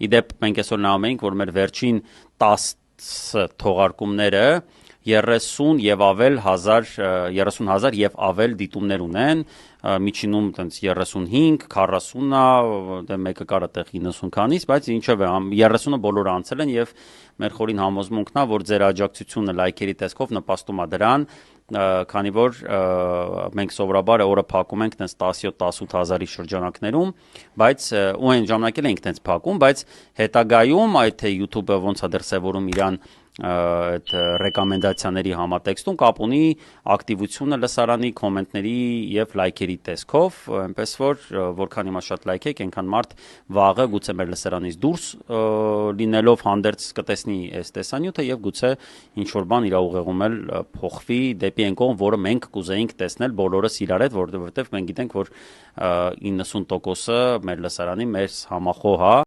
Իդեպ մենք այսօր նայում ենք, որ մեր վերջին 10 թողարկումները 30 եւ ավել 30,000 եւ ավել դիտումներ ունեն, միջինում տենց 35, 40-ա, դե մեկը կար այդտեղ 90 քանից, բայց ինչով է, 30-ը բոլորը անցել են եւ մեր խորին համոզմունքն է, որ ձեր աջակցությունը լայքերի տեսքով նպաստում է դրան, քանի որ մենք սովորաբար օրը փակում ենք տենց 17-18 հազարի շրջանակներում, բայց ու այն ժամանակ էլ ենք տենց փակում, բայց հետագայում այդ թե YouTube-ը ոնց է դեռ սևորում իրան այդ ռեկոմենդացիաների համատեքստում կապ ունի ակտիվությունը լսարանի, կոմենտների եւ լայքերի տեսքով, այնպես որ որքան հիմա շատ լայք եք, այնքան մարդ վաղը գուցե մեր լսարանից դուրս լինելով հանդերձ կտեսնի այս տեսանյութը եւ գուցե ինչ որ բան իր ուղեղում էլ փոխվի դեպի այն կողմ, որը մենք կուզեինք տեսնել բոլորս իրար հետ, որովհետեւ մենք գիտենք, որ 90%-ը մեր լսարանի մեր համախոհ է